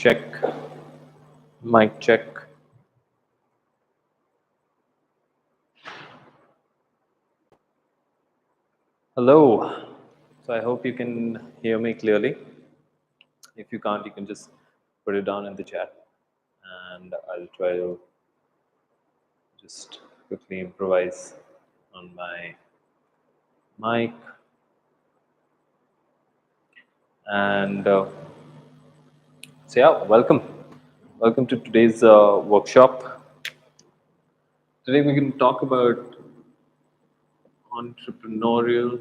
Check. Mic check. Hello. So I hope you can hear me clearly. If you can't, you can just put it down in the chat and I'll try to just quickly improvise on my mic. And so, yeah, welcome. Welcome to today's workshop. Today we're going to talk about entrepreneurial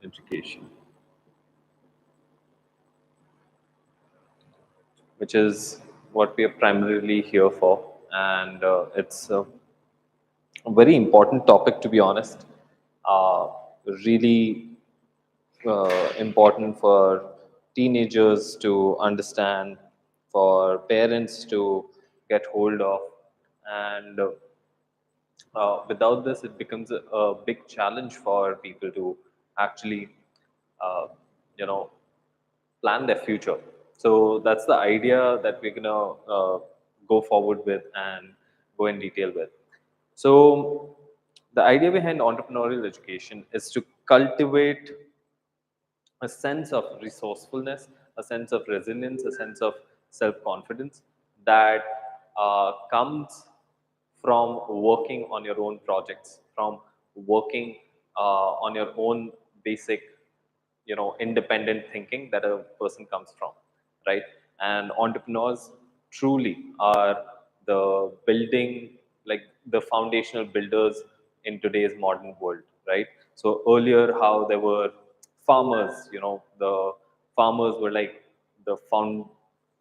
education, which is what we are primarily here for. And it's a very important topic, to be honest. Uh, really important for teenagers to understand, for parents to get hold of. And without this, it becomes a big challenge for people to actually, uh, you know, plan their future. So that's the idea that we're gonna go forward with and go in detail with. So the idea behind entrepreneurial education is to cultivate a sense of resourcefulness, a sense of resilience, a sense of self-confidence that comes from working on your own projects, from working on your own basic, independent thinking that a person comes from, right? And entrepreneurs truly are the building, like the foundational builders in today's modern world, right? So earlier, how there were farmers, the farmers were like the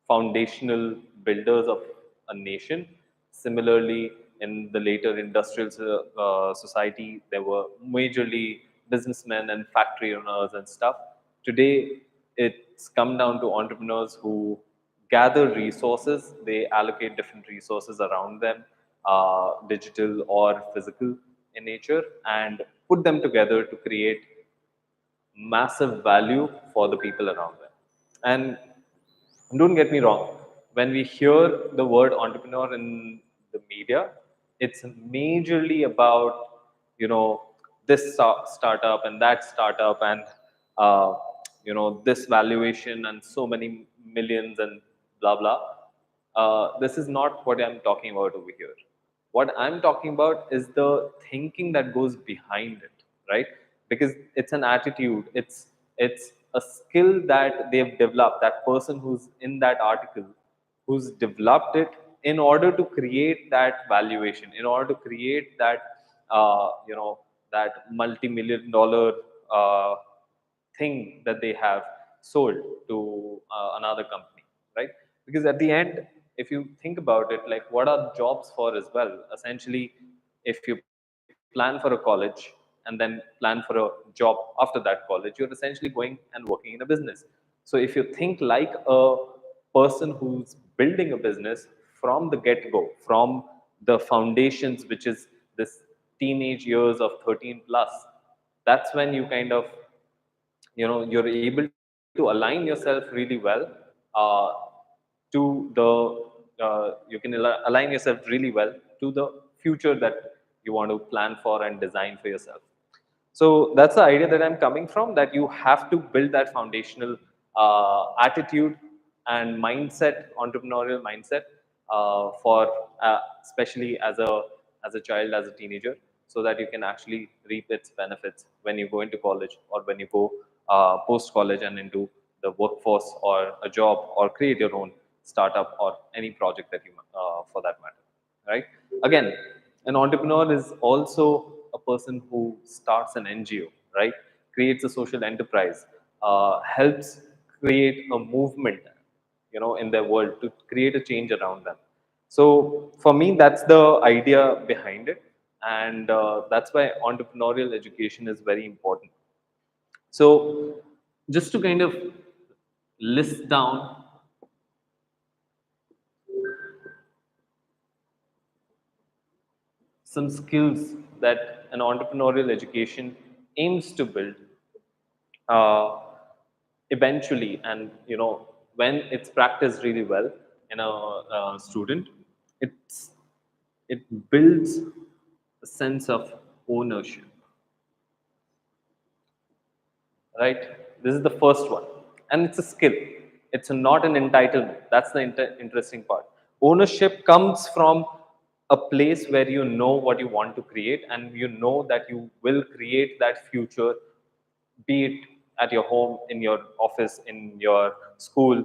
foundational builders of a nation. Similarly, in the later industrial society, there were majorly businessmen and factory owners and stuff. Today, it's come down to entrepreneurs who gather resources, they allocate different resources around them, digital or physical in nature, and put them together to create massive value for the people around them. And don't get me wrong, when we hear the word entrepreneur in the media, it's majorly about, this startup and that startup and, this valuation and so many millions and blah, blah. This is not what I'm talking about over here. What I'm talking about is the thinking that goes behind it, right? Because it's an attitude, it's a skill that they've developed, that person who's in that article, who's developed it in order to create that valuation, in order to create that, that multi-million dollar uh, thing that they have sold to another company, right? Because at the end, if you think about it, like what are jobs for as well? Essentially, if you plan for a college and then plan for a job after that college, you're essentially going and working in a business. So if you think like a person who's building a business from the get-go, from the foundations, which is this teenage years of 13 plus, that's when you kind of, you're able to align yourself really well uh, to you can align yourself really well to the future that you want to plan for and design for yourself. So that's the idea that I'm coming from, that you have to build that foundational attitude and mindset, entrepreneurial mindset, for especially as a child, as a teenager, so that you can actually reap its benefits when you go into college or when you go post college and into the workforce or a job or create your own startup or any project that you for that matter, right? Again, an entrepreneur is also a person who starts an NGO, right? Creates a social enterprise, helps create a movement, in their world to create a change around them. So for me, that's the idea behind it, and that's why entrepreneurial education is very important. So just to kind of list down some skills that an entrepreneurial education aims to build. Uh, eventually, and when it's practiced really well in a student, it's it builds a sense of ownership, right? This is the first one, and it's a skill. It's not an entitlement. That's the interesting part. Ownership comes from a place where you know what you want to create, and you know that you will create that future, be it at your home, in your office, in your school,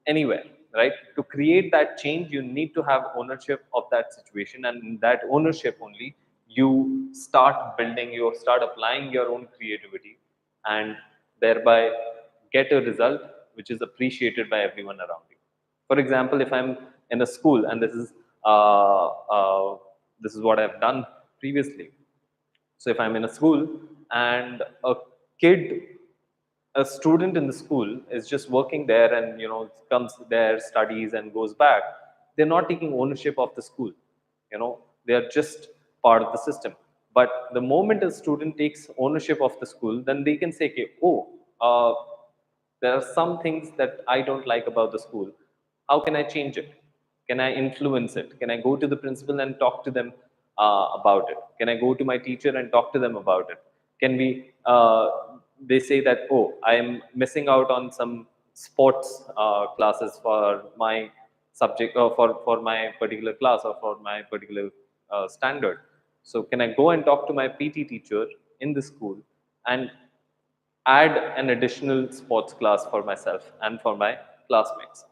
anywhere, right? To create that change, you need to have ownership of that situation, and in that ownership only, you start building, you start applying your own creativity, and thereby get a result which is appreciated by everyone around you. For example, if I'm in a school, and this is what I've done previously. So if I'm in a school and kid, a student in the school is just working there, and comes there, studies, and goes back, they're not taking ownership of the school. They are just part of the system. But the moment a student takes ownership of the school, then they can say, okay, oh, there are some things that I don't like about the school. How can I change it? Can I influence it? Can I go to the principal and talk to them about it? Can I go to my teacher and talk to them about it? Can we? They say that, oh, I am missing out on some sports classes for my subject, or for my particular class, or for my particular standard. So can I go and talk to my PT teacher in the school and add an additional sports class for myself and for my classmates?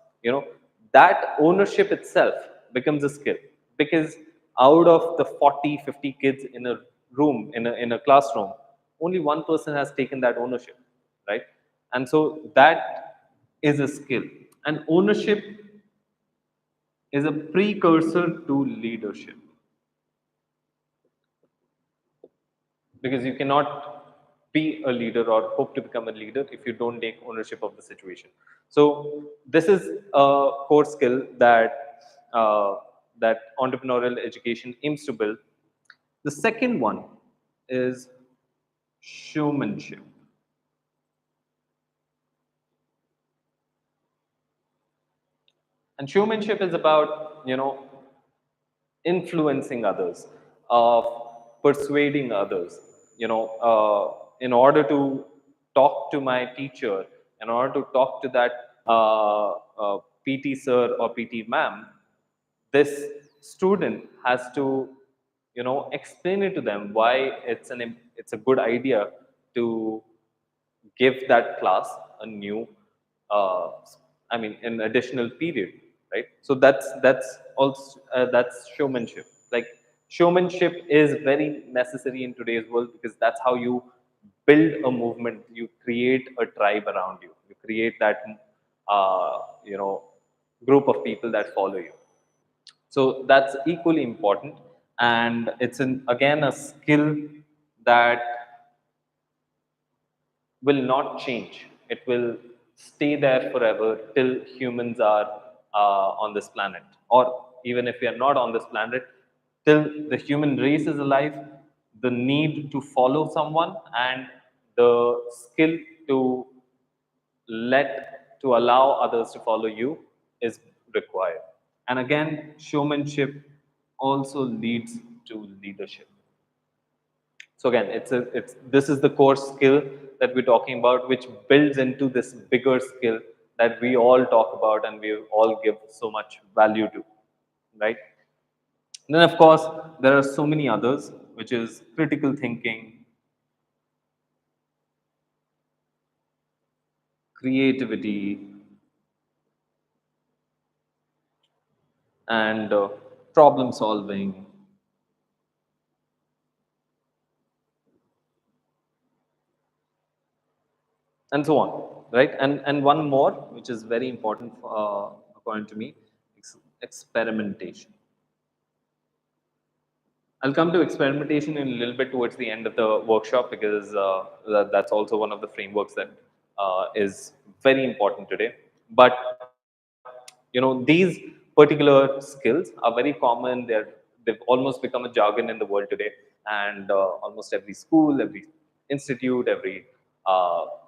That ownership itself becomes a skill, because out of the 40, 50 kids in a room, in a classroom, only one person has taken that ownership, right? And so that is a skill. And ownership is a precursor to leadership, because you cannot be a leader or hope to become a leader if you don't take ownership of the situation. So this is a core skill that entrepreneurial education aims to build. The second one is showmanship. And showmanship is about influencing others, of persuading others. In order to talk to my teacher, in order to talk to that PT sir or PT ma'am, this student has to explain it to them why it's a good idea to give that class a new uh, an additional period, right? So that's also that's showmanship. Like, showmanship is very necessary in today's world, because that's how you build a movement, you create a tribe around you, you create that uh, you know group of people that follow you. So that's equally important, and it's again a skill that will not change. It will stay there forever till humans are on this planet, or even if we are not on this planet, till the human race is alive. The need to follow someone, and the skill to allow others to follow you is required. And again, showmanship also leads to leadership. So again, it's this is the core skill that we're talking about, which builds into this bigger skill that we all talk about and we all give so much value to, right? And then of course there are so many others, which is critical thinking, creativity, and problem solving, and so on, right? And one more, which is very important, according to me, experimentation. I'll come to experimentation in a little bit towards the end of the workshop, because that's also one of the frameworks that is very important today. But these particular skills are very common. They've almost become a jargon in the world today, and almost every school, every institute, every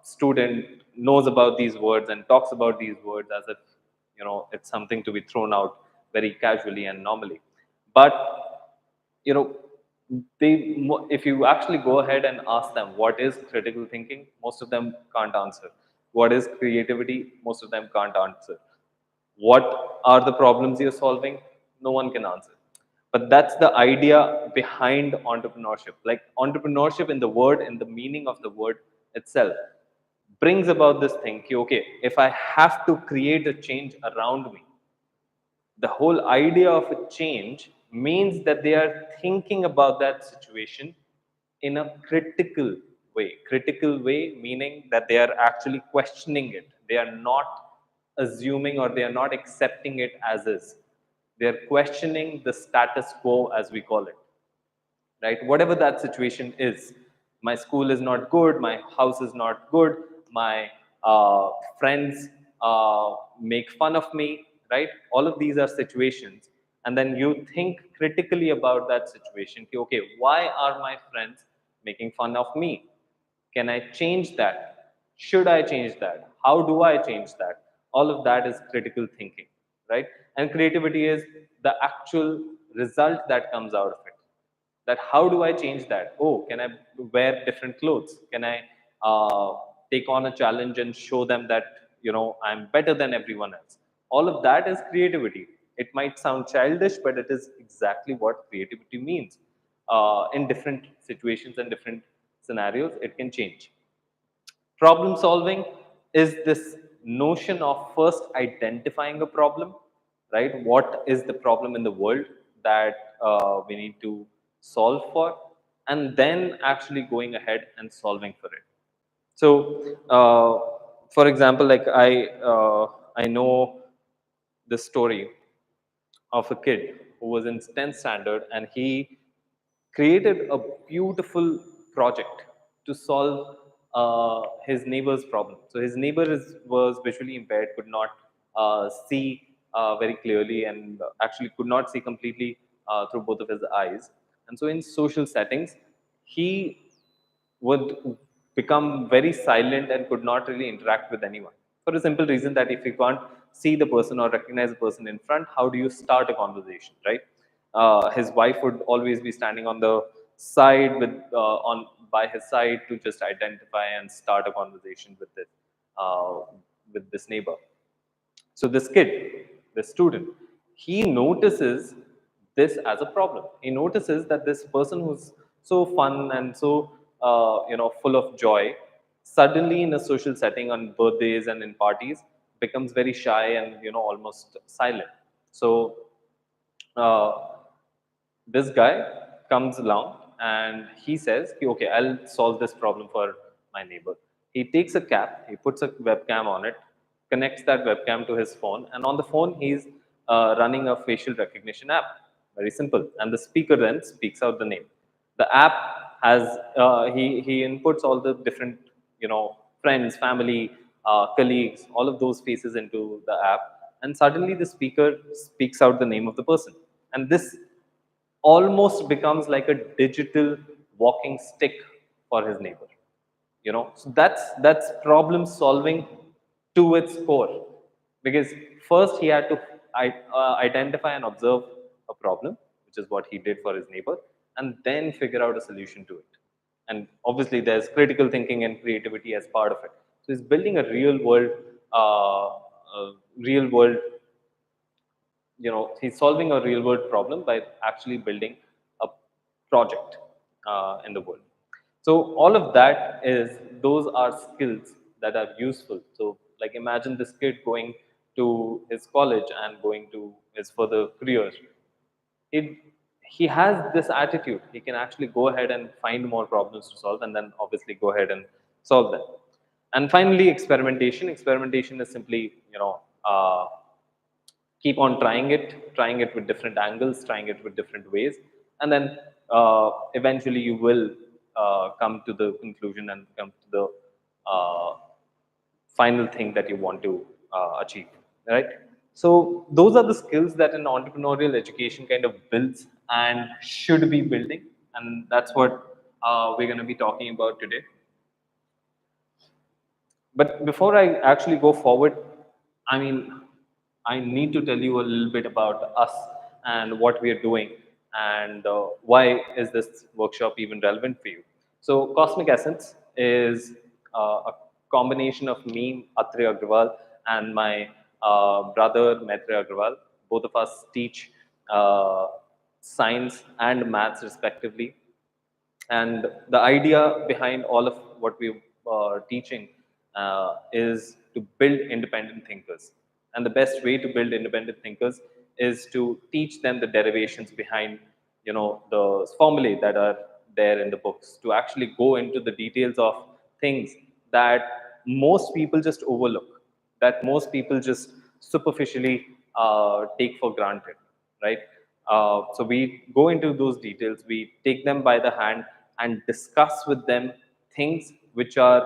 student knows about these words and talks about these words as if it's something to be thrown out very casually and normally. But you know if you actually go ahead and ask them what is critical thinking, most of them can't answer. What is creativity? Most of them can't answer. What are the problems you're solving? No one can answer. But that's the idea behind entrepreneurship. Like entrepreneurship in the word, in the meaning of the word itself, brings about this thing ki, okay, if I have to create a change around me, the whole idea of a change means that they are thinking about that situation in a critical way, meaning that they are actually questioning it. They are not assuming or they are not accepting it as is. They are questioning the status quo, as we call it, right? Whatever that situation is. My school is not good, my house is not good, my friends make fun of me, right? All of these are situations. And then you think critically about that situation. Okay, why are my friends making fun of me? Can I change that? Should I change that? How do I change that? All of that is critical thinking, right? And creativity is the actual result that comes out of it. That how do I change that? Oh, can I wear different clothes? Can I take on a challenge and show them that I'm better than everyone else? All of that is creativity. It might sound childish, but it is exactly what creativity means. In different situations and different scenarios, it can change. Problem solving is this notion of first identifying a problem, right? What is the problem in the world that we need to solve for, and then actually going ahead and solving for it. So, for example, like I know the story of a kid who was in 10th standard, and he created a beautiful project to solve his neighbor's problem. So his neighbor was visually impaired, could not see very clearly, and actually could not see completely through both of his eyes. And so in social settings, he would become very silent and could not really interact with anyone, for a simple reason that if you can't see the person or recognize the person in front, how do you start a conversation, right? His wife would always be standing on the side with on by his side to just identify and start a conversation uh, with this neighbor. So this kid, this student, he notices this as a problem. He notices that this person who's so fun and so full of joy, suddenly in a social setting on birthdays and in parties becomes very shy and almost silent. So uh, this guy comes along and he says, okay, I'll solve this problem for my neighbor. He takes a cap, he puts a webcam on it, connects that webcam to his phone, and on the phone he's running a facial recognition app. Very simple. And the speaker then speaks out the name. The app has he inputs all the different friends, family, colleagues, all of those faces into the app, and suddenly the speaker speaks out the name of the person. And this almost becomes like a digital walking stick for his neighbor. So that's problem solving to its core, because first he had to identify and observe a problem, which is what he did for his neighbor, and then figure out a solution to it. And obviously there's critical thinking and creativity as part of it. So he's building a uh, real world he's solving a real world problem by actually building a project in the world. So all of that is, those are skills that are useful. So like imagine this kid going to his college and going to his further career. It he has this attitude. He can actually go ahead and find more problems to solve, and then obviously go ahead and solve them. And finally, experimentation is simply keep on trying it with different angles, trying it with different ways, and then eventually you will come to the conclusion and come to the uh, final thing that you want to achieve, right? So those are the skills that an entrepreneurial education kind of builds and should be building, and that's what we're going to be talking about today. But before I actually go forward, I mean, I need to tell you a little bit about us and what we are doing, and why is this workshop even relevant for you. So, Cosmic Essence is a combination of me, Atri Agrawal, and my brother, Maitri Agrawal. Both of us teach uh, science and maths, respectively. And the idea behind all of what we are teaching is to build independent thinkers. And the best way to build independent thinkers is to teach them the derivations behind, the formulae that are there in the books, to actually go into the details of things that most people just overlook, that most people just superficially take for granted, right? So we go into those details, we take them by the hand and discuss with them things which are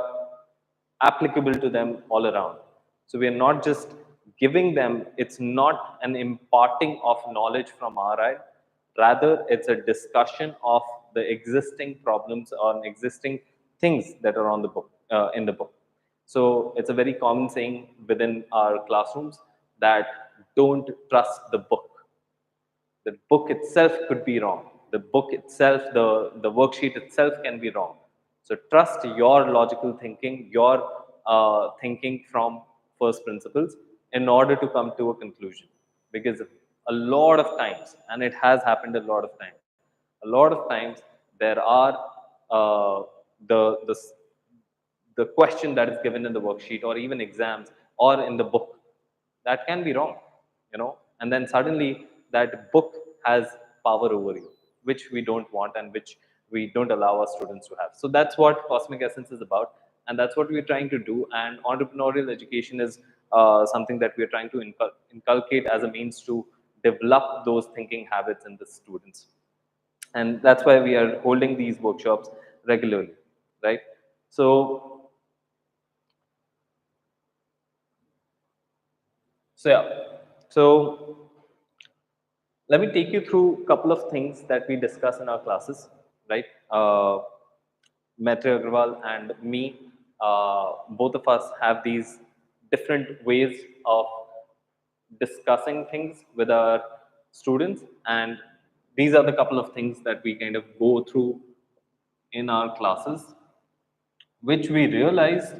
applicable to them all around. So we are not just giving them, it's not an imparting of knowledge from our end, rather, it's a discussion of the existing problems or existing things that are on the book, in the book. So it's a very common saying within our classrooms that don't trust the book. The book itself could be wrong. The book itself, the worksheet itself can be wrong. So trust your logical thinking, your thinking from first principles in order to come to a conclusion. Because a lot of times, and it has happened a lot of times, a lot of times there are uh, the the question that is given in the worksheet or even exams or in the book that can be wrong, and then suddenly that book has power over you, which we don't want and which we don't allow our students to have. So that's what Cosmic Essence is about, and that's what we're trying to do. And entrepreneurial education is something that we're trying to inculcate as a means to develop those thinking habits in the students. And that's why we are holding these workshops regularly, right? So so yeah, so let me take you through a couple of things that we discuss in our classes, right? Maitri Agrawal and me, both of us have these different ways of discussing things with our students, and these are the couple of things that we kind of go through in our classes, which we realized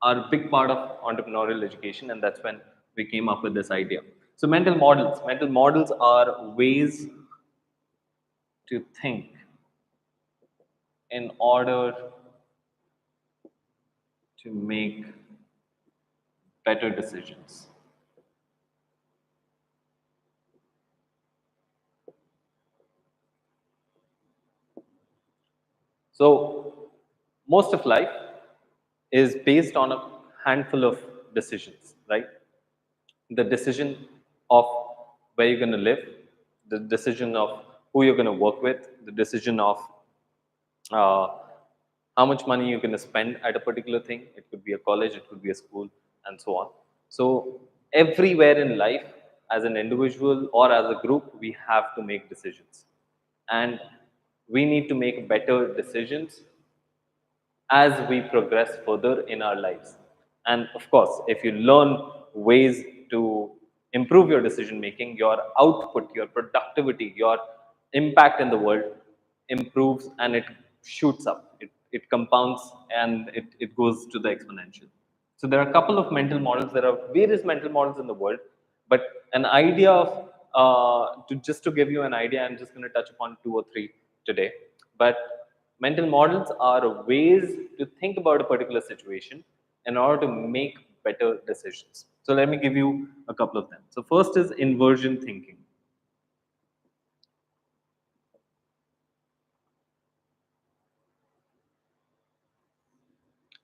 are a big part of entrepreneurial education, and that's when we came up with this idea. So mental models are ways to think in order to make better decisions. So most of life is based on a handful of decisions, right? The decision of where you're going to live, the decision of who you're going to work with, the decision of uh, how much money you're going to spend at a particular thing. It could be a college, it could be a school, and so on. So, everywhere in life, as an individual or as a group, we have to make decisions. And we need to make better decisions as we progress further in our lives. And of course, if you learn ways to improve your decision making, your output, your productivity, your impact in the world improves and it shoots up. It compounds and it goes to the exponential. So there are a couple of mental models. There are various mental models in the world, but an idea of to just to give you an idea, I'm just going to touch upon two or three today. But mental models are ways to think about a particular situation in order to make better decisions. So let me give you a couple of them. So first is inversion thinking.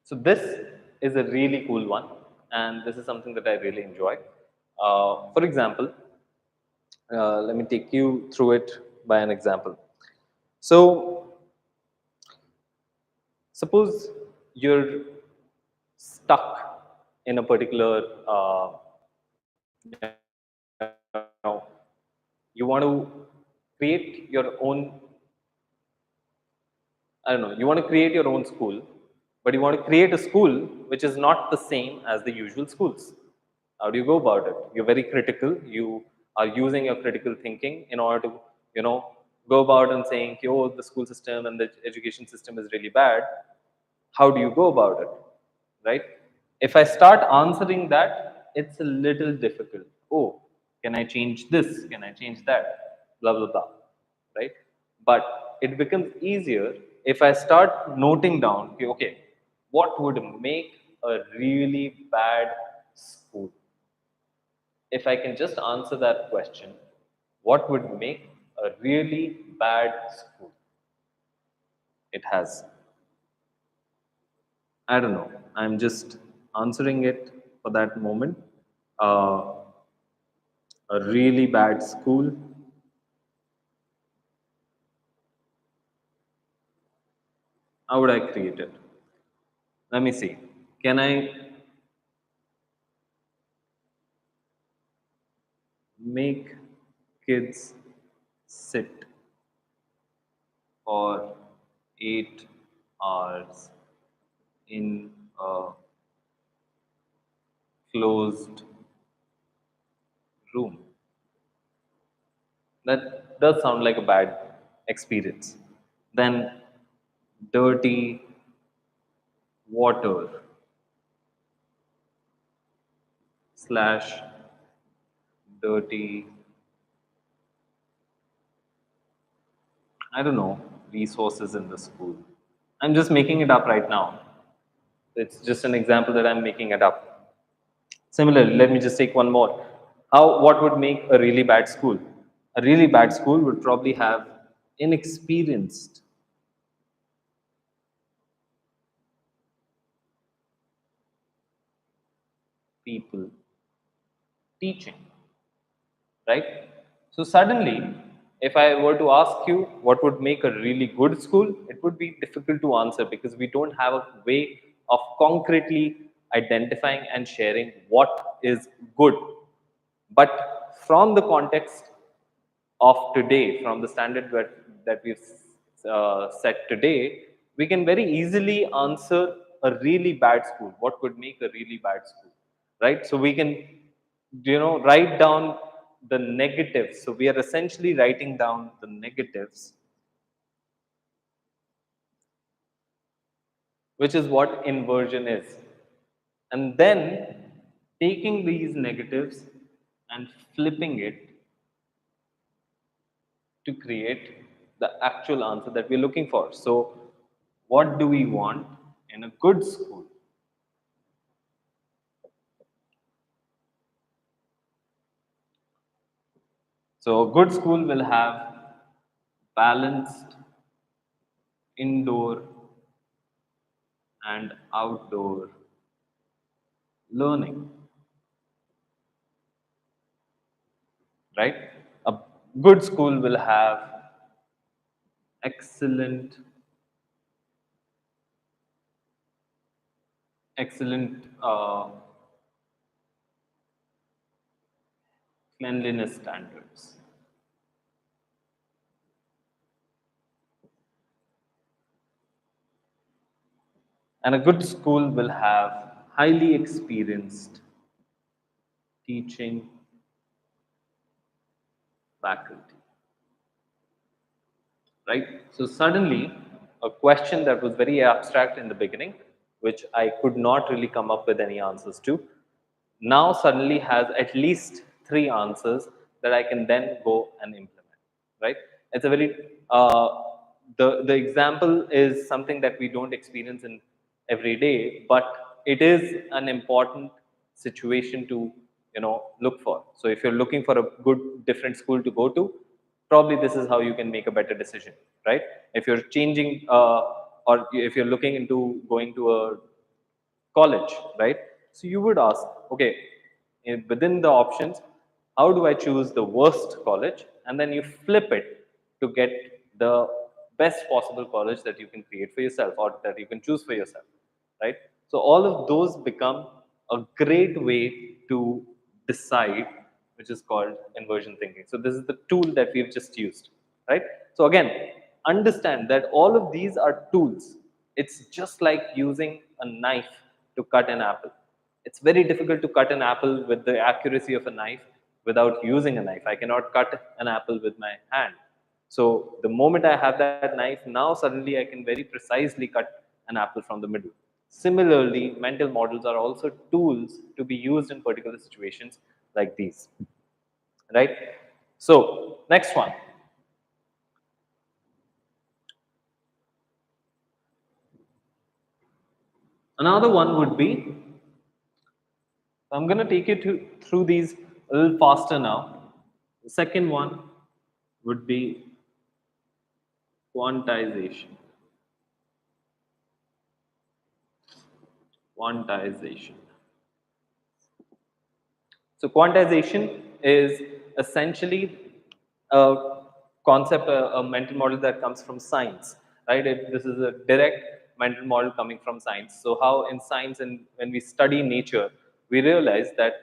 So this is a really cool one, and this is something that I really enjoy. For example, let me take you through it by an example. So suppose you're stuck in a particular, you know, you want to create your own, I don't know, you want to create your own school, but you want to create a school which is not the same as the usual schools. How do you go about it? You're very critical. You are using your critical thinking in order to, you know, go about and saying, oh, the school system and the education system is really bad. How do you go about it? Right? If I start answering that, it's a little difficult. Oh, can I change this? Can I change that? Blah, blah, blah. Right? But it becomes easier if I start noting down, okay, what would make a really bad school? If I can just answer that question, what would make a really bad school? It has, I don't know, I'm just answering it for that moment. Uh, a really bad school, how would I create it? Let me see. Can I make kids sit for 8 hours in a closed room? That does sound like a bad experience. Then dirty water slash dirty, I don't know, resources in the school. I'm just making it up right now. It's just an example that I'm making it up. Similarly, let me just take one more. What would make a really bad school? A really bad school would probably have inexperienced people teaching, right? So suddenly, if I were to ask you what would make a really good school, it would be difficult to answer because we don't have a way of concretely identifying and sharing what is good. But from the context of today, from the standard that we've set today, we can very easily answer a really bad school. What could make a really bad school, right? So we can, write down the negatives. So we are essentially writing down the negatives, which is what inversion is. And then taking these negatives and flipping it to create the actual answer that we're looking for. So, what do we want in a good school? So, a good school will have balanced indoor and outdoor learning, right? A good school will have excellent, excellent cleanliness standards. And a good school will have highly experienced teaching faculty, right? So suddenly, a question that was very abstract in the beginning, which I could not really come up with any answers to, now suddenly has at least three answers that I can then go and implement, right? It's a very, the example is something that we don't experience in every day, but it is an important situation to, look for. So if you're looking for a good different school to go to, probably this is how you can make a better decision, right? If you're changing, or if you're looking into going to a college, right? So you would ask, okay, within the options, how do I choose the worst college? And then you flip it to get the best possible college that you can create for yourself or that you can choose for yourself, right? So all of those become a great way to decide, which is called inversion thinking. So this is the tool that we've just used, right? So again, understand that all of these are tools. It's just like using a knife to cut an apple. It's very difficult to cut an apple with the accuracy of a knife without using a knife. I cannot cut an apple with my hand. So the moment I have that knife, now suddenly I can very precisely cut an apple from the middle. Similarly, mental models are also tools to be used in particular situations like these, right? So next one. Another one would be, I'm going to take you through these a little faster now. The second one would be quantization. Quantization. So quantization is essentially a concept, a mental model that comes from science, right? This is a direct mental model coming from science. So how in science and when we study nature, we realize that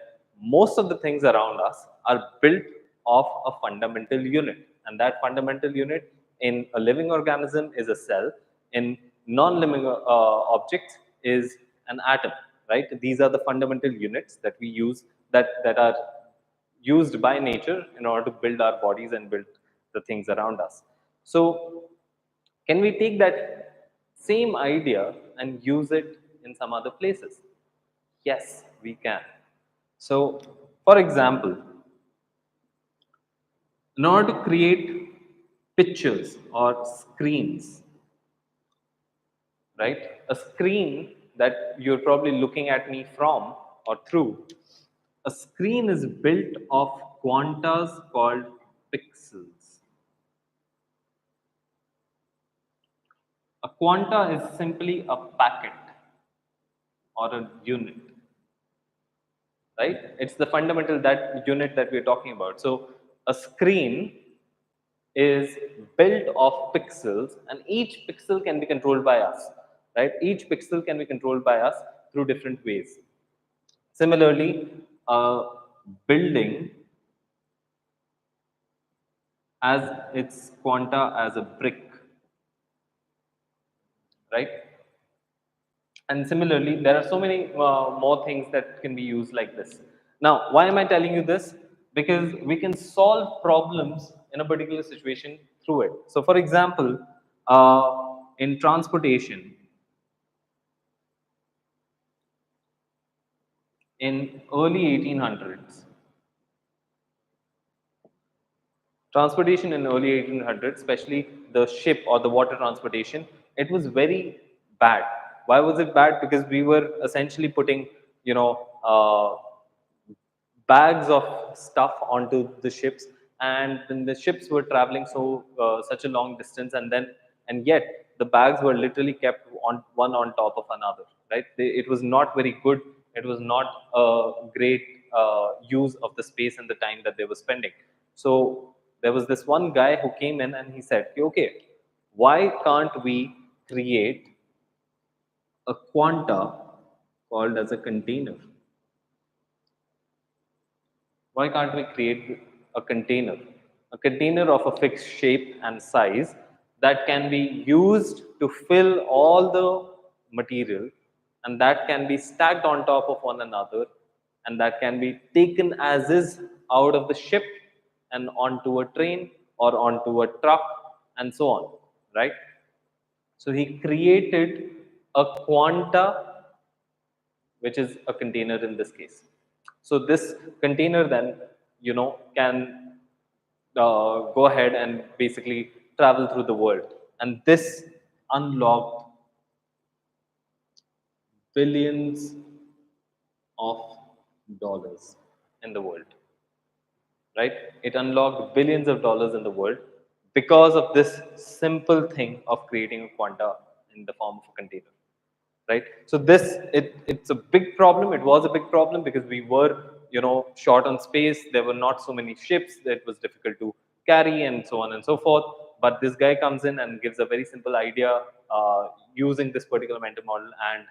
most of the things around us are built of a fundamental unit, and that fundamental unit in a living organism is a cell. In non-living objects is an atom, right? These are the fundamental units that we use, that are used by nature in order to build our bodies and build the things around us. So can we take that same idea and use it in some other places? Yes, we can. So for example, in order to create pictures or screens, right? A screen that you're probably looking at me from or through, a screen is built of quantas called pixels. A quanta is simply a packet or a unit, right? It's the fundamental that unit that we're talking about. So a screen is built of pixels, and each pixel can be controlled by us, right? Each pixel can be controlled by us through different ways. Similarly, a building has its quanta as a brick, right? And similarly, there are so many more things that can be used like this. Now, why am I telling you this? Because we can solve problems in a particular situation through it. So, for example, in transportation, in early 1800s, transportation in early 1800s, especially the ship or the water transportation, it was very bad. Why was it bad? Because we were essentially putting, you know, bags of stuff onto the ships, and then the ships were traveling such a long distance, and yet the bags were literally kept on one on top of another, right? It was not very good. It was not a great use of the space and the time that they were spending. So there was this one guy who came in and he said, okay, why can't we create a quanta called as a container? Why can't we create a container of a fixed shape and size that can be used to fill all the material, and that can be stacked on top of one another, and that can be taken as is out of the ship and onto a train or onto a truck and so on, right? So he created a quanta, which is a container in this case. So this container then, can go ahead and basically travel through the world. And this unlocked billions of dollars in the world, right? It unlocked billions of dollars in the world because of this simple thing of creating a quanta in the form of a container, right? So it's a big problem. It was a big problem because we were, short on space. There were not so many ships. It was difficult to carry and so on and so forth. But this guy comes in and gives a very simple idea using this particular mental model, and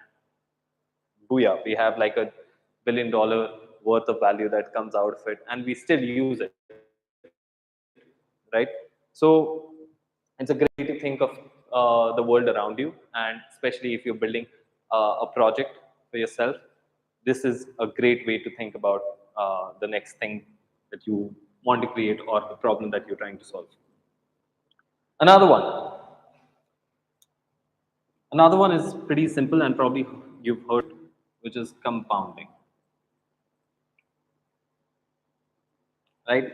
booyah, we have like $1 billion worth of value that comes out of it, and we still use it, right? So it's a great way to think of the world around you, and especially if you're building a project for yourself, this is a great way to think about the next thing that you want to create or the problem that you're trying to solve. Another one, another one is pretty simple and probably you've heard, which is compounding. Right?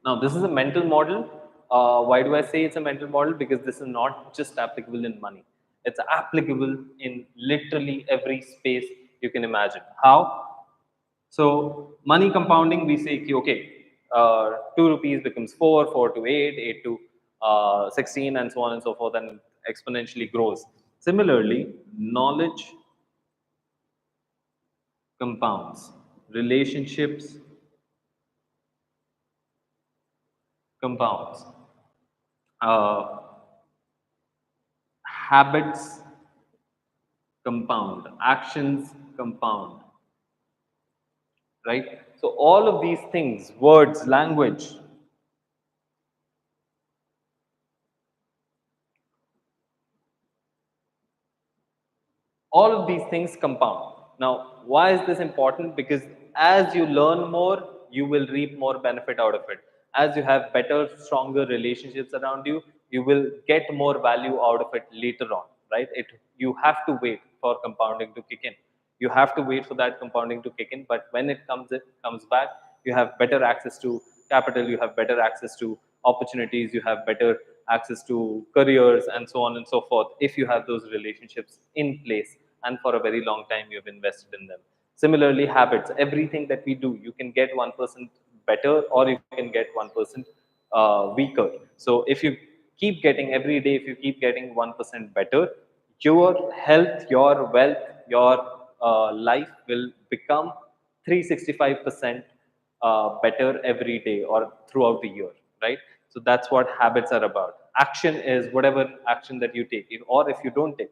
Now, this is a mental model. Why do I say it's a mental model? Because this is not just applicable in money. It's applicable in literally every space you can imagine. How? So, money compounding, we say, okay, 2 rupees becomes 4, 4 to 8, 8 to 16, and so on and so forth, and exponentially grows. Similarly, knowledge compounds, relationships compounds. Uh, Habits compound, actions compound, right? So all of these things, words, language, all of these things compound. Now, why is this important? Because as you learn more, you will reap more benefit out of it. As you have better, stronger relationships around you, you will get more value out of it later on, right? You have to wait for compounding to kick in. You have to wait for that compounding to kick in, but when it comes back, you have better access to capital, you have better access to opportunities, you have better access to careers, and so on and so forth, if you have those relationships in place and for a very long time you've invested in them. Similarly, habits, everything that we do, you can get 1% better or you can get 1% weaker. So if you keep getting every day, if you keep getting 1% better, your health, your wealth, your life will become 365% better every day or throughout the year, right? So that's what habits are about. Action is whatever action that you take, or if you don't take,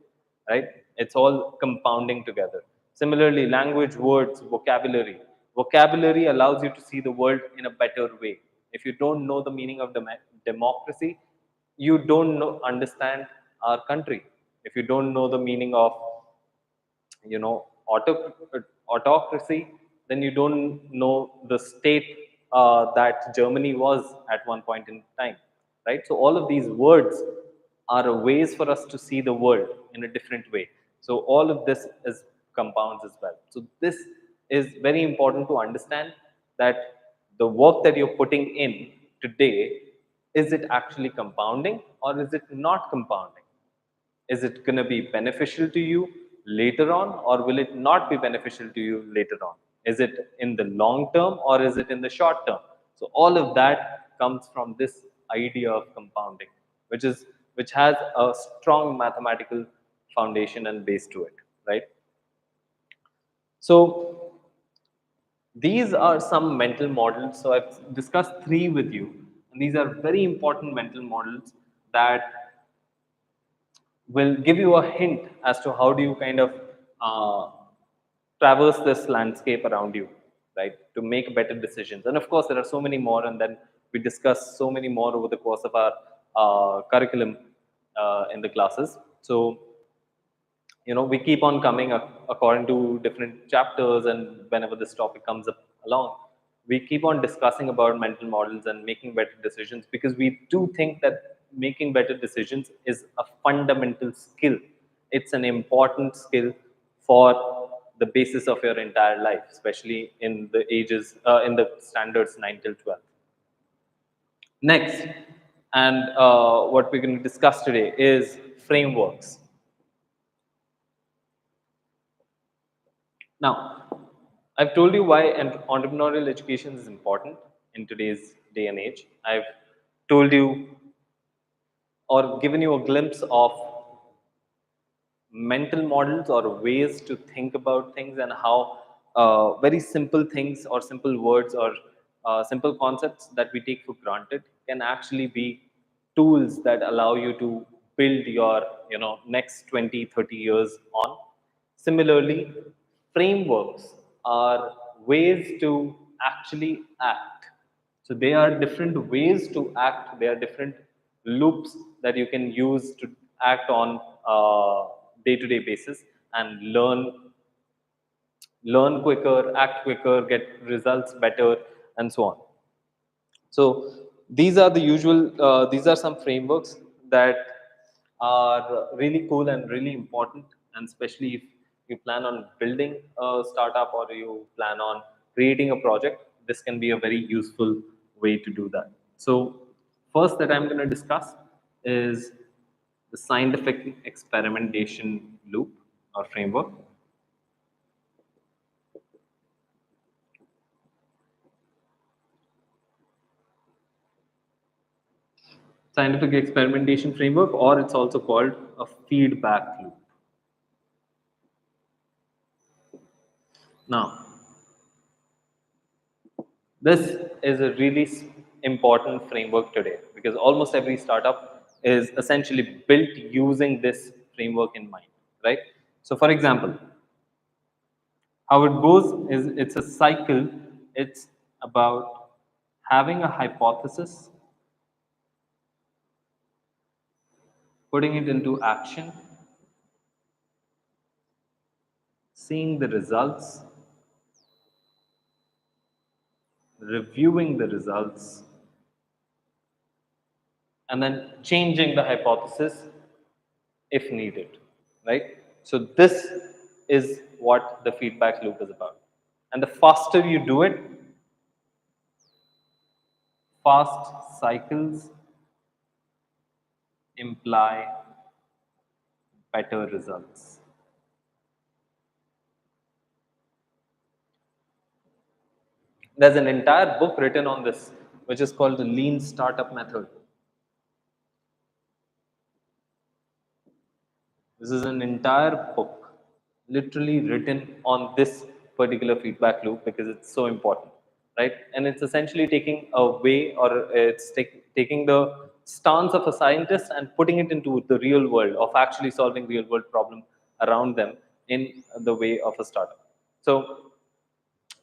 right? It's all compounding together. Similarly, language, words, vocabulary. Vocabulary allows you to see the world in a better way. If you don't know the meaning of democracy, you don't understand our country. If you don't know the meaning of autocracy, then you don't know the state that Germany was at one point in time, right? So all of these words are ways for us to see the world in a different way. So all of this is compounds as well. So this is very important to understand, that the work that you're putting in today, is it actually compounding or is it not compounding? Is it going to be beneficial to you later on, or will it not be beneficial to you later on? Is it in the long term or is it in the short term? So all of that comes from this idea of compounding, which has a strong mathematical foundation and base to it, right? So these are some mental models. So I've discussed three with you, and these are very important mental models that will give you a hint as to how do you kind of uh, traverse this landscape around you, right, to make better decisions. And of course, there are so many more, and then we discuss so many more over the course of our curriculum in the classes. So we keep on coming according to different chapters, and whenever this topic comes up along, we keep on discussing about mental models and making better decisions, because we do think that making better decisions is a fundamental skill. It's an important skill for the basis of your entire life, especially in the ages in the standards 9 till 12. Next, and what we're going to discuss today is frameworks. Now, I've told you why entrepreneurial education is important in today's day and age. I've told you or given you a glimpse of mental models or ways to think about things, and how very simple things or simple words or simple concepts that we take for granted can actually be tools that allow you to build your next 20, 30 years on. Similarly, frameworks are ways to actually act. So they are different ways to act. They are different loops that you can use to act on day-to-day basis and learn quicker, act quicker, get results better, and so on. So these are the usual, these are some frameworks that are really cool and really important, and especially if you plan on building a startup or you plan on creating a project, this can be a very useful way to do that. So first that I'm going to discuss is the scientific experimentation loop or framework. Scientific experimentation framework, or it's also called a feedback loop. Now, this is a really important framework today because almost every startup is essentially built using this framework in mind, right? So, for example, how it goes is it's a cycle, it's about having a hypothesis, putting it into action, seeing the results, reviewing the results, and then changing the hypothesis if needed, right? So this is what the feedback loop is about. And the faster you do it, fast cycles imply better results. There's an entire book written on this, which is called the Lean Startup Method. This is an entire book literally written on this particular feedback loop because it's so important, right? And it's essentially taking a way, or it's taking the stance of a scientist and putting it into the real world of actually solving real world problem around them in the way of a startup. So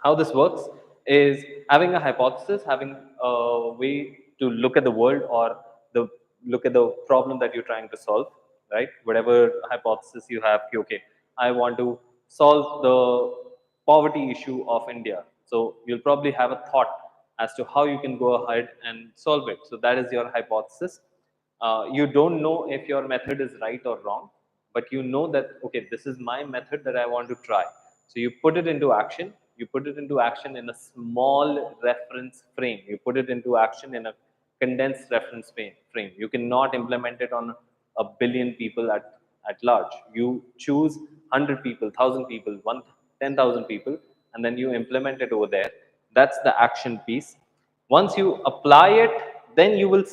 how this works is having a hypothesis, having a way to look at the world or the look at the problem that you're trying to solve, right? Whatever hypothesis you have, okay, I want to solve the poverty issue of India. So you'll probably have a thought as to how you can go ahead and solve it. So that is your hypothesis. You don't know if your method is right or wrong, but you know that okay, this is my method that I want to try. So you put it into action. You put it into action in a small reference frame. You put it into action in a condensed reference frame. You cannot implement it on a billion people at large. You choose 100 people, 1,000 people, 10,000 people, and then you implement it over there. That's the action piece. Once you apply it, then you will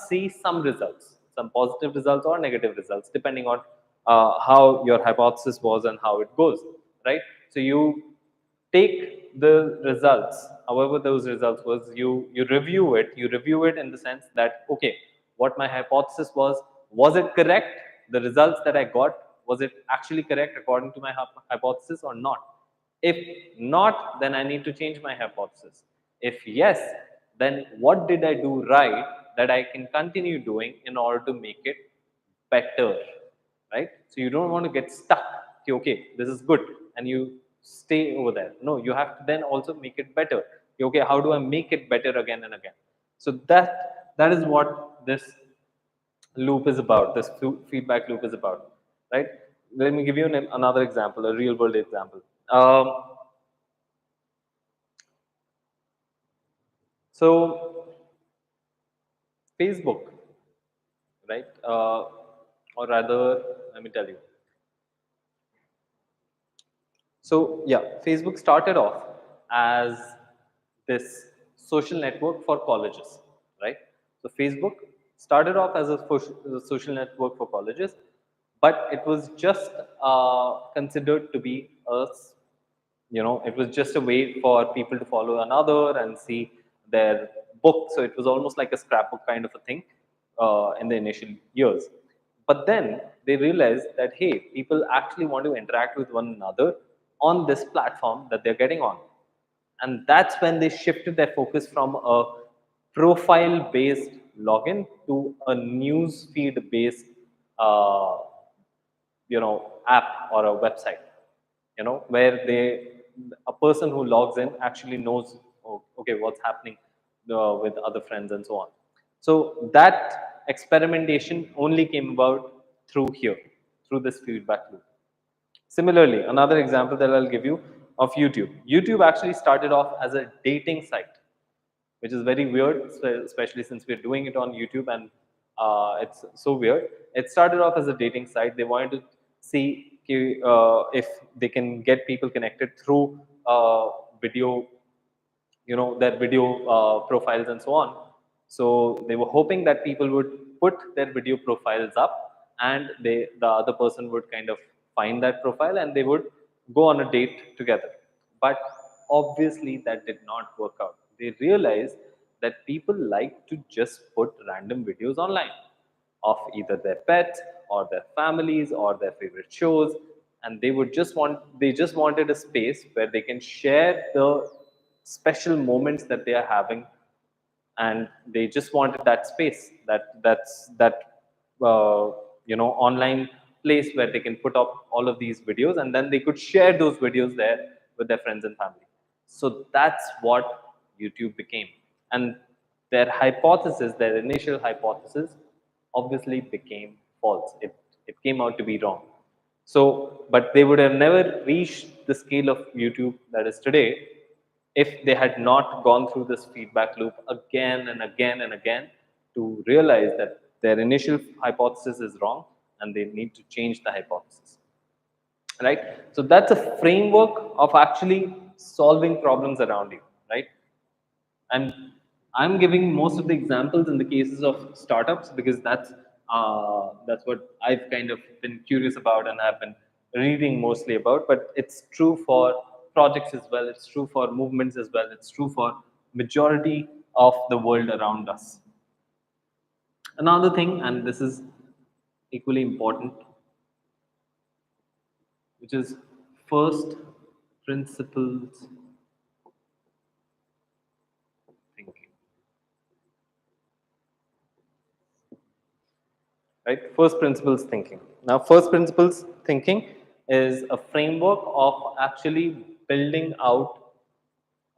see some results, some positive results or negative results, depending on how your hypothesis was and how it goes, right? So you take the results, however those results was, you review it. You review it in the sense that okay, what my hypothesis was it correct? The results that I got, was it actually correct according to my hypothesis or not? If not, then I need to change my hypothesis. If yes, then what did I do right that I can continue doing in order to make it better, right? So you don't want to get stuck. Okay, this is good, and you stay over there. No, you have to then also make it better. Okay, how do I make it better again and again? So that is what this loop is about. This feedback loop is about, right? Let me give you another example, a real world example. So Facebook, right? Or rather, let me tell you. So yeah, Facebook started off as this social network for colleges, right? So Facebook started off as a social network for colleges, but it was just considered to be it was just a way for people to follow another and see their book. So it was almost like a scrapbook kind of a thing in the initial years. But then they realized that hey, people actually want to interact with one another on this platform that they're getting on. And that's when they shifted their focus from a profile based login to a news feed based uh, app or a website, where a person who logs in actually knows, oh, okay, what's happening with other friends and so on. So that experimentation only came about through here, through this feedback loop. Similarly, another example that I'll give you of YouTube. YouTube actually started off as a dating site, which is very weird, especially since we're doing it on YouTube, and it's so weird. It started off as a dating site. They wanted to see if they can get people connected through video, their video profiles and so on. So they were hoping that people would put their video profiles up, and the other person would kind of find that profile and they would go on a date together. But obviously that did not work out. They realized that people like to just put random videos online of either their pets or their families or their favorite shows, and they just wanted a space where they can share the special moments that they are having, and they just wanted that space, uh, online place where they can put up all of these videos, and then they could share those videos there with their friends and family. So that's what YouTube became. And their initial hypothesis obviously became false. It came out to be wrong. So, but they would have never reached the scale of YouTube that is today if they had not gone through this feedback loop again and again and again to realize that their initial hypothesis is wrong and they need to change the hypothesis. Right? So that's a framework of actually solving problems around you, right? And I'm giving most of the examples in the cases of startups because that's what I've kind of been curious about and I've been reading mostly about. But it's true for projects as well. It's true for movements as well. It's true for majority of the world around us. Another thing, and this is equally important, which is first principles thinking. Right? First principles thinking. Now, first principles thinking is a framework of actually building out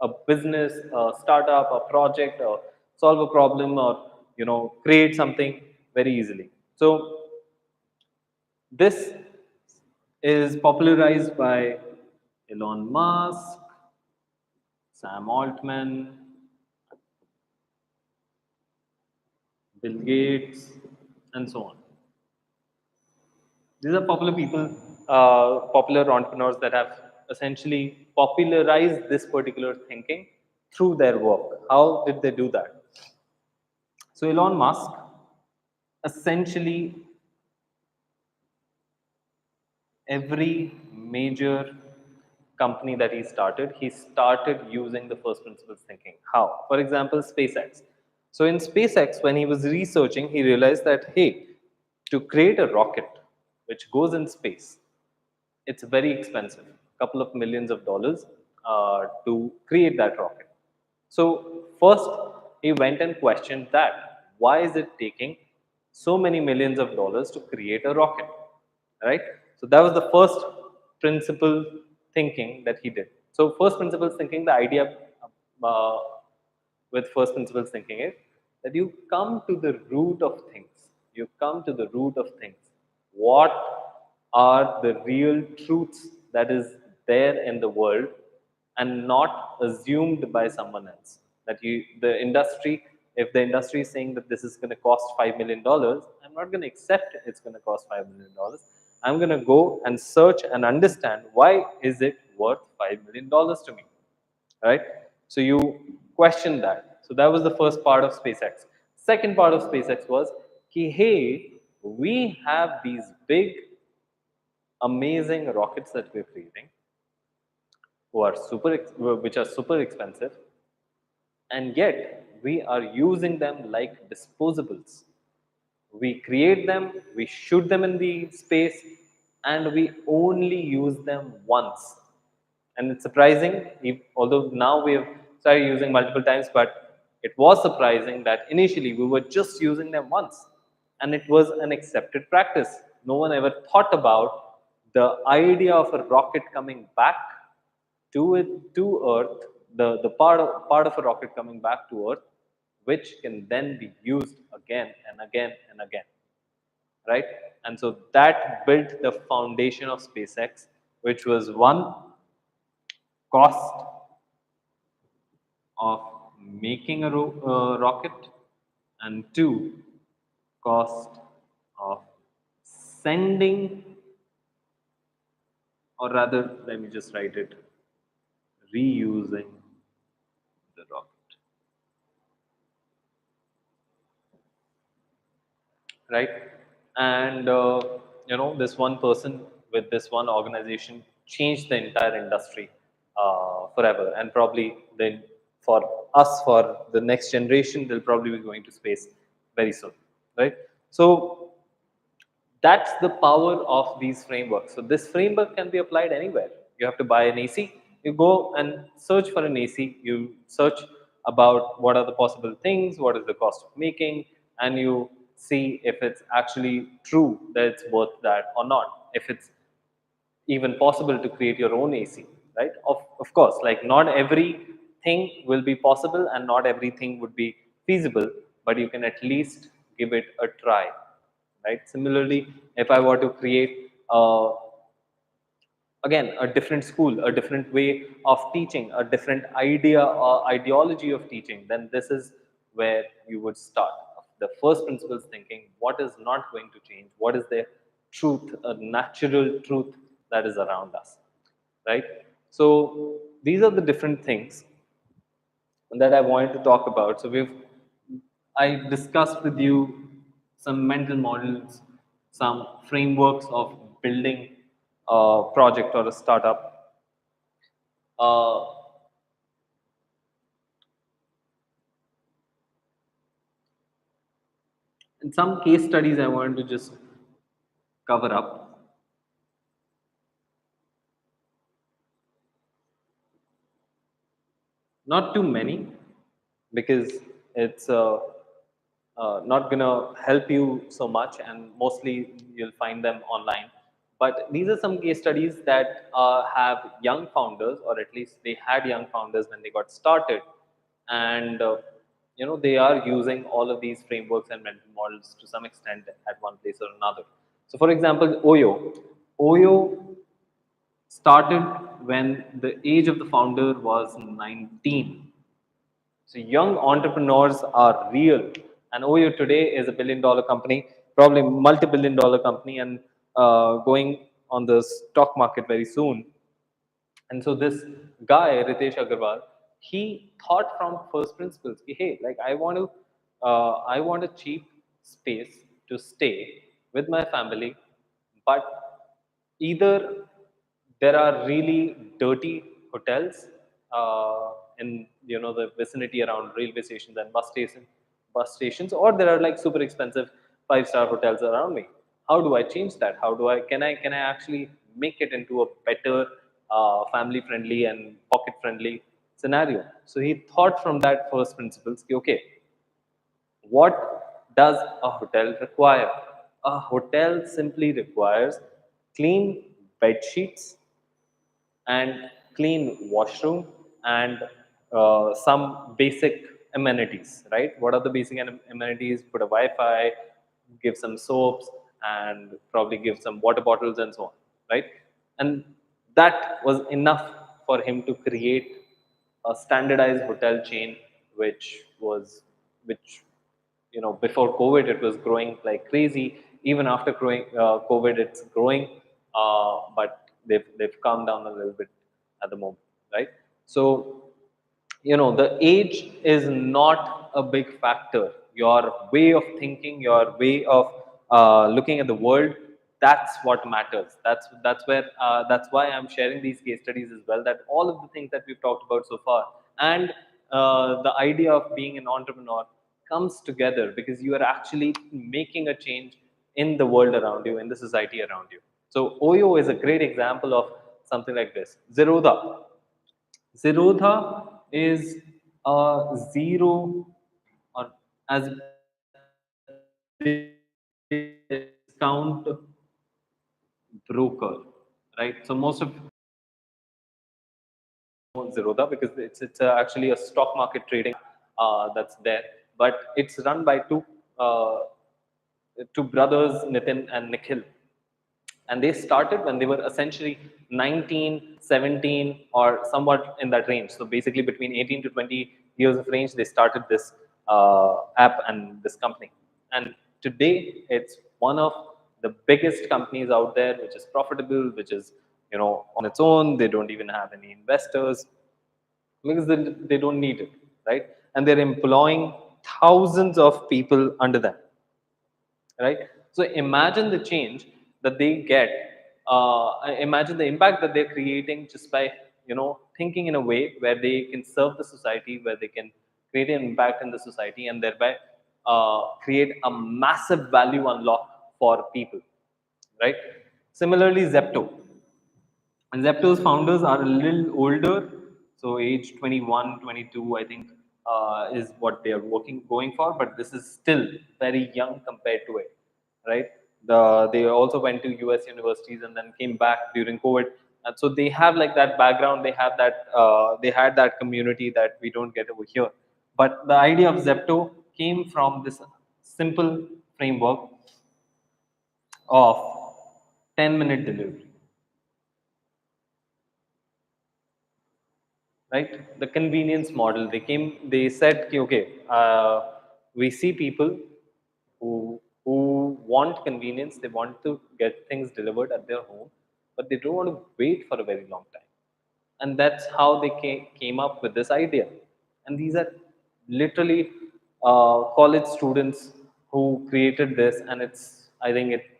a business, a startup, a project, or solve a problem, or create something very easily. So this is popularized by Elon Musk, Sam Altman, Bill Gates, and so on. These are popular entrepreneurs that have essentially popularized this particular thinking through their work. How did they do that? So Elon Musk essentially every major company that he started using the first principles thinking. How? For example, SpaceX. So in SpaceX, when he was researching, he realized that, hey, to create a rocket which goes in space, it's very expensive, a couple of millions of dollars to create that rocket. So first, he went and questioned that. Why is it taking so many millions of dollars to create a rocket? Right? So that was the first principle thinking that he did. So first principles thinking, the idea uh, with first principles thinking is that you come to the root of things. You come to the root of things. What are the real truths that is there in the world and not assumed by someone else? That the industry, if the industry is saying that this is going to cost $5 million, I'm not going to accept it's going to cost $5 million. I'm going to go and search and understand why is it worth $5 million to me, right? So you question that. So that was the first part of SpaceX. Second part of SpaceX was, hey, we have these big, amazing rockets that we're creating, which are super expensive, and yet we are using them like disposables. We create them, we shoot them in the space, and we only use them once. And it's surprising, although now we have started using multiple times, but it was surprising that initially we were just using them once. and it was an accepted practice. No one ever thought about the idea of a rocket coming back to Earth, the part of a rocket coming back to Earth, which can then be used again and again and again, right? And so that built the foundation of SpaceX, which was one, cost of making a rocket, and two, cost of sending, or rather, let me just write it, reusing the rocket, right? And this one person with this one organization changed the entire industry forever, and probably then for us, for the next generation, they'll probably be going to space very soon, right? So that's the power of these frameworks. So this framework can be applied anywhere. You have to buy an AC, you go and search for an AC, you search about what are the possible things, what is the cost of making, and you see if it's actually true that it's worth that or not. If it's even possible to create your own AC, right? Of course, like not everything will be possible and not everything would be feasible, but you can at least give it a try, right? Similarly, if I were to create again a different school, a different way of teaching, a different idea or ideology of teaching, then this is where you would start the first principles thinking, what is not going to change, what is the truth, a natural truth that is around us, right? So these are the different things that I wanted to talk about. So I discussed with you some mental models, some frameworks of building a project or a startup. Uh, and some case studies I wanted to just cover up. Not too many, because it's not going to help you so much, and mostly you'll find them online. But these are some case studies that have young founders, or at least they had young founders when they got started, and they are using all of these frameworks and mental models to some extent at one place or another. So, for example, Oyo started when the age of the founder was 19. So young entrepreneurs are real. And Oyo today is a billion-dollar company, probably multi-billion-dollar company, and going on the stock market very soon. And so this guy, Ritesh Agarwal, he thought from first principles. Hey, like I want a cheap space to stay with my family, but either there are really dirty hotels in the vicinity around railway stations and bus stations, or there are like super expensive five-star hotels around me. How do I change that? How do I can I actually make it into a better family friendly and pocket friendly scenario? So he thought from that first principles. Okay, what does a hotel require? A hotel simply requires clean bed sheets and clean washroom and some basic amenities, right? What are the basic amenities? Put a Wi-Fi, give some soaps, and probably give some water bottles and so on, right? And that was enough for him to create a standardized hotel chain, which before COVID it was growing like crazy. Even after growing COVID, it's growing, but they've calmed down a little bit at the moment, right? So the age is not a big factor. Your way of thinking, your way of looking at the world, that's what matters. That's why I'm sharing these case studies as well, that all of the things that we've talked about so far, and the idea of being an entrepreneur comes together because you are actually making a change in the world around you, in the society around you. So Oyo is a great example of something like this. Zerodha is a zero, or as they call it, zero waste discount broker, right? So most of Zerodha because it's actually a stock market trading that's there, but it's run by uh, two brothers, Nitin and Nikhil, and they started when they were essentially 19, 17, or somewhat in that range. So basically, between 18 to 20 years of range, they started this app and this company. And today, it's one of the biggest companies out there, which is profitable, which is on its own. They don't even have any investors because they don't need it, right? And they're employing thousands of people under them, right? So imagine the change that they get. Imagine the impact that they're creating just by thinking in a way where they can serve the society, where they can create an impact in the society, and thereby create a massive value unlock for people, right? Similarly, Zepto. And Zepto's founders are a little older, so age 21, 22, I think, is what they are going for. But this is still very young compared to it, right? They also went to US universities and then came back during COVID. And so they have like that background, they had that community that we don't get over here. But the idea of Zepto came from this simple framework of 10-minute delivery, right? The convenience model. They said, okay, we see people who want convenience, they want to get things delivered at their home, but they don't want to wait for a very long time. And that's how they came up with this idea. And these are literally college students who created this, and I think it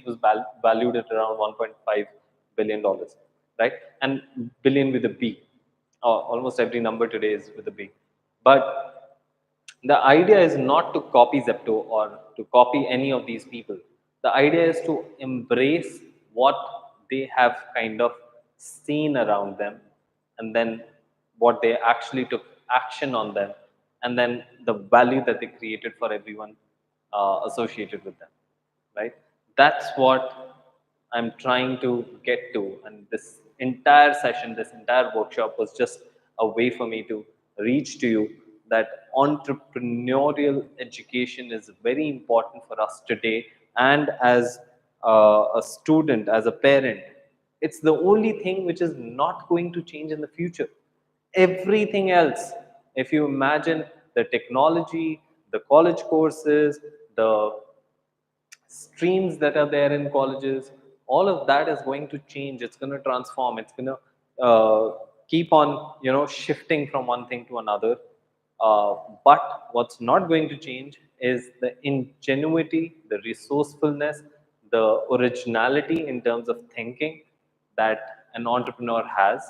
was valued at around 1.5 billion dollars, right? And billion with a B. Almost every number today is with a B. But the idea is not to copy Zepto or to copy any of these people. The idea is to embrace what they have kind of seen around them, and then what they actually took action on them, and then the value that they created for everyone associated with them, right? That's what I'm trying to get to. And this entire session, this entire workshop was just a way for me to reach to you that entrepreneurial education is very important for us today. And as a student, as a parent, it's the only thing which is not going to change in the future. Everything else, if you imagine the technology, the college courses, the streams that are there in colleges, all of that is going to change. It's going to transform. It's going to keep on shifting from one thing to another. But what's not going to change is the ingenuity, the resourcefulness, the originality in terms of thinking that an entrepreneur has,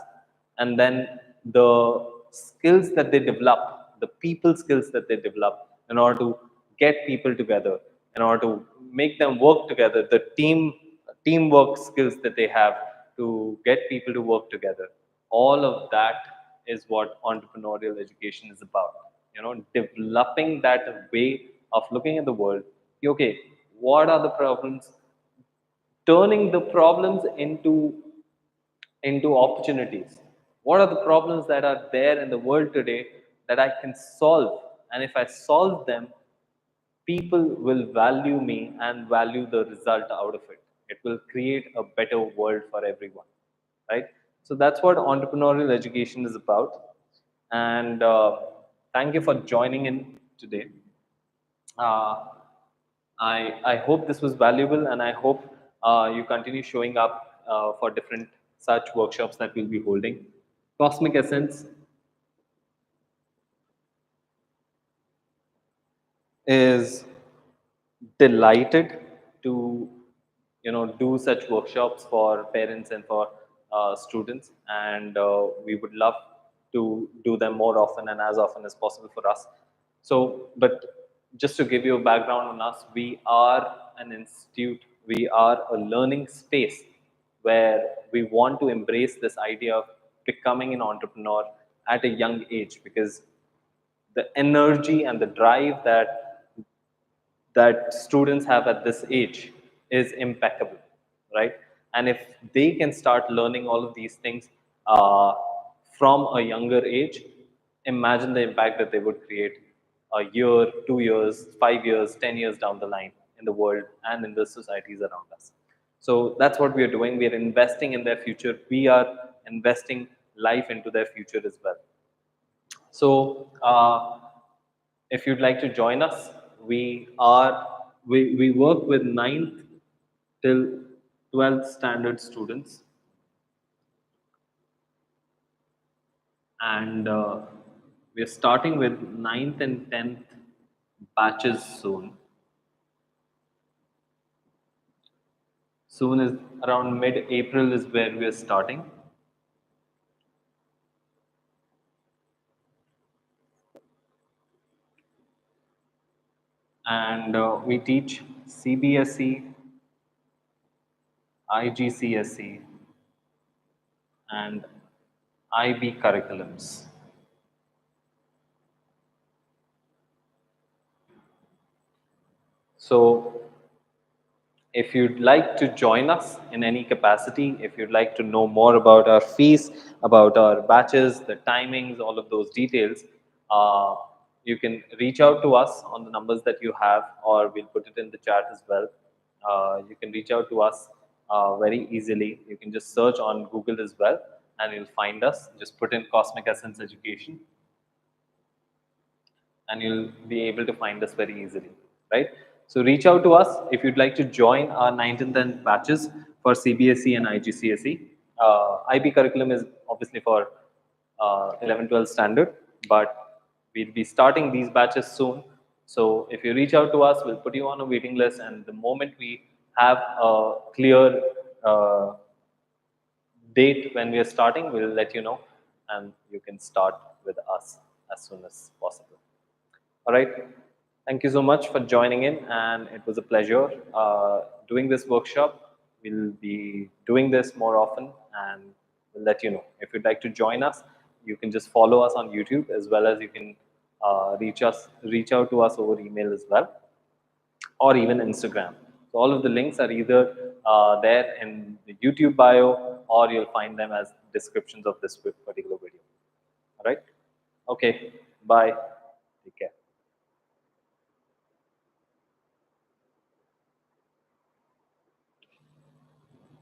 and then the skills that they develop, the people skills that they develop in order to get people together, in order to make them work together, the teamwork skills that they have to get people to work together. All of that is what entrepreneurial education is about. Developing that way of looking at the world. Okay, what are the problems? Turning the problems into opportunities. What are the problems that are there in the world today that I can solve? And if I solve them, people will value me and value the result out of it. It will create a better world for everyone, right? So that's what entrepreneurial education is about. And thank you for joining in today. Uh, I hope this was valuable, and I hope you continue showing up for different such workshops that we'll be holding. Cosmic Essence is delighted to do such workshops for parents and for students, and we would love to do them more often and as often as possible for us. So but just to give you a background on us, we are an institute, we are a learning space where we want to embrace this idea of becoming an entrepreneur at a young age, because the energy and the drive that that students have at this age is impeccable, right? And if they can start learning all of these things uh, from a younger age, imagine the impact that they would create a year, 2 years, 5 years, 10 years down the line in the world and in the societies around us. So that's what we are doing. We are investing in their future. We are investing life into their future as well. So, if you'd like to join us, we work with ninth till 12th standard students, and we are starting with ninth and 10th batches soon. Soon is around mid-April is where we are starting, and we teach CBSE, IGCSE, and IB curriculums. So, if you'd like to join us in any capacity, if you'd like to know more about our fees, about our batches, the timings, all of those details, uh, you can reach out to us on the numbers that you have, or we'll put it in the chat as well. You can reach out to us very easily. You can just search on Google as well, and you'll find us. Just put in Cosmic Essence Education, and you'll be able to find us very easily, right? So reach out to us if you'd like to join our 9th and 10th batches for CBSE and IGCSE. IB curriculum is obviously for 11, 12 standard, but we'll be starting these batches soon. So if you reach out to us, we'll put you on a waiting list, and the moment we have a clear date when we are starting, we'll let you know, and you can start with us as soon as possible. All right. Thank you so much for joining in, and it was a pleasure doing this workshop. We'll be doing this more often, and we'll let you know. If you'd like to join us, you can just follow us on YouTube, as well as you can reach out to us over email as well, or even Instagram. So all of the links are either there in the YouTube bio, or you'll find them as descriptions of this particular video. All right. Okay. Bye.